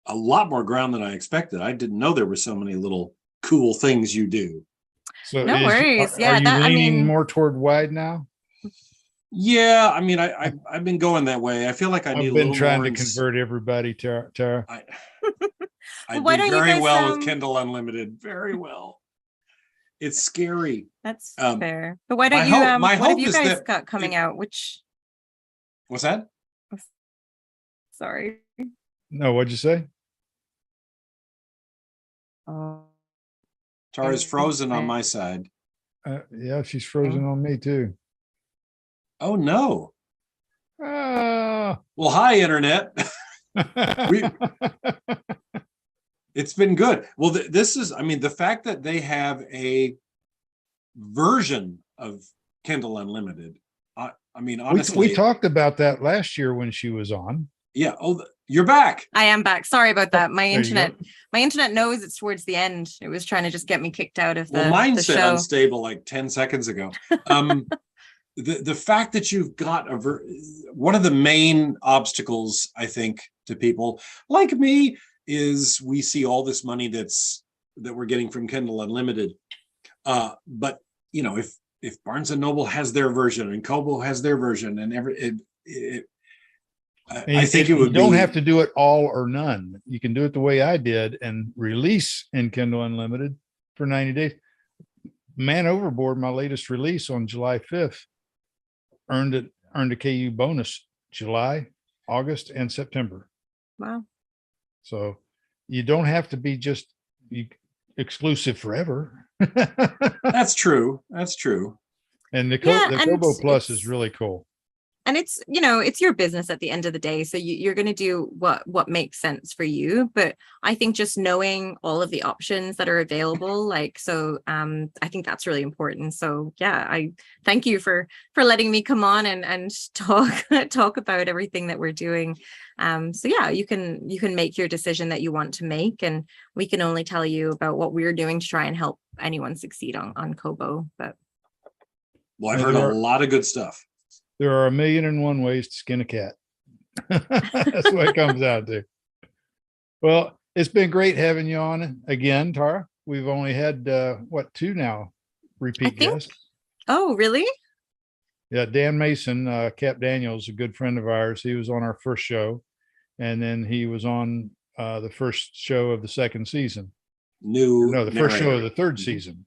a lot more ground than I expected. I didn't know there were so many little cool things you do. So No worries. Are Yeah, you leaning more toward wide now? Yeah, I mean, I've been going that way. I feel like I need I've a been little trying more to convert everybody, Tara. I why do don't you very guys, well with Kindle Unlimited. Very well. It's scary. That's fair. But why don't my you hope- my what have hope you is guys that got coming out? Which What's that? sorry. No, what'd you say? Oh, Tara's frozen on my side. Yeah, she's frozen on me too. Oh no. Ah. Well, hi, Internet. It's been good. Well, this is, I mean, the fact that they have a version of Kindle Unlimited. I mean, honestly, we talked about that last year when she was on. Yeah. Oh, you're back. I am back. Sorry about that. My There you go. internet knows it's towards the end. It was trying to just get me kicked out of Well, mine the said show. unstable like 10 seconds ago. The fact that you've got one of the main obstacles, I think, to people like me is we see all this money that we're getting from Kindle Unlimited. But you know, if Barnes and Noble has their version and Kobo has their version and I think it would you don't have to do it all or none. You can do it the way I did and release in Kindle Unlimited for 90 days. Man Overboard, my latest release on July 5th, earned a KU bonus July, August, and September. Wow. So you don't have to be just exclusive forever. That's true. That's true. And the Yeah, Kobo Plus is really cool. And it's, you know, it's your business at the end of the day. So you're going to do what makes sense for you. But I think just knowing all of the options that are available, like, so I think that's really important. So yeah, I thank you for letting me come on and talk about everything that we're doing. So yeah, you can make your decision that you want to make, and we can only tell you about what we're doing to try and help anyone succeed on Kobo. But well, I've heard a lot of good stuff. There are 1,000,001 ways to skin a cat. That's what it comes out to. Well, it's been great having you on again, Tara. We've only had 2 now repeat guests. Oh, really? Yeah, Dan Mason, Cap Daniels, a good friend of ours. He was on our first show, and then he was on the first show of the second season. The first show of the third season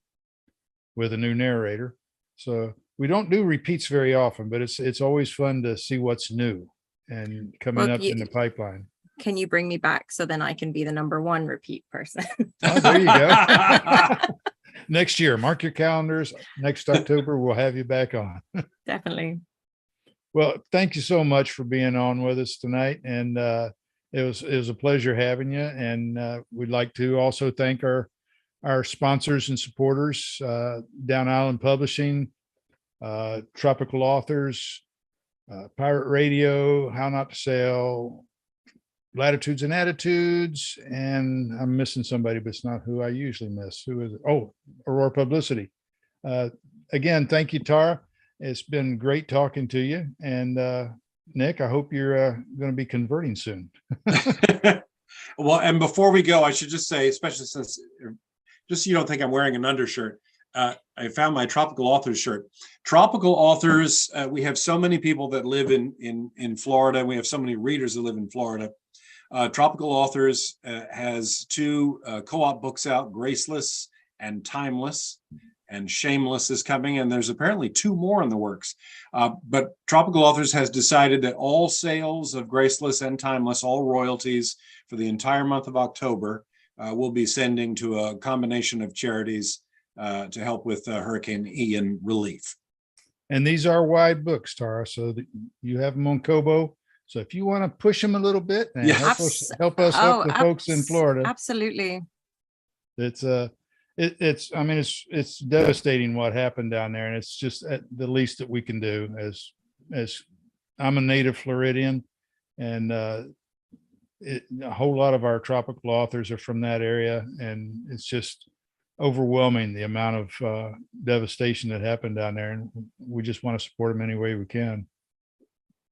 with a new narrator. So we don't do repeats very often, but it's always fun to see what's new and coming up in the pipeline. Can you bring me back so then I can be the #1 repeat person? Oh, there you go. Next year, mark your calendars. Next October, we'll have you back on. Definitely. Well, thank you so much for being on with us tonight. And it was a pleasure having you. And we'd like to also thank our sponsors and supporters, Down Island Publishing, Tropical Authors, Pirate Radio, How Not to Sell, Latitudes and Attitudes, and I'm missing somebody, but it's not who I usually miss. Who is it? Oh, Aurora Publicity. Again, thank you, Tara. It's been great talking to you. And Nick, I hope you're going to be converting soon. Well, and before we go, I should just say, especially since, just so you don't think I'm wearing an undershirt, I found my Tropical Authors shirt. Tropical Authors, we have so many people that live in Florida. We have so many readers that live in Florida. Tropical Authors has 2 co-op books out, Graceless and Timeless, and Shameless is coming, and there's apparently 2 more in the works. But Tropical Authors has decided that all sales of Graceless and Timeless, all royalties for the entire month of October, will be sending to a combination of charities to help with Hurricane Ian relief. And these are wide books, Tara, so that you have them on Kobo. So if you want to push them a little bit and help us help the folks in Florida. Absolutely. It's it's devastating what happened down there, and it's just the least that we can do as I'm a native Floridian, and a whole lot of our tropical authors are from that area, and it's just overwhelming the amount of devastation that happened down there, and we just want to support them any way we can.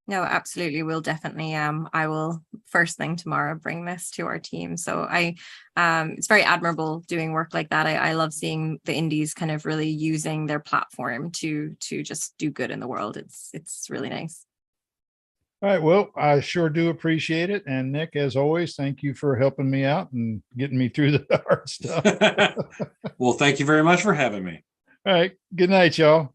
No, absolutely. We'll definitely, I will first thing tomorrow bring this to our team. So it's very admirable doing work like that. I love seeing the indies kind of really using their platform to just do good in the world. It's really nice. All right. Well, I sure do appreciate it. And Nick, as always, thank you for helping me out and getting me through the hard stuff. Well, thank you very much for having me. All right. Good night, y'all.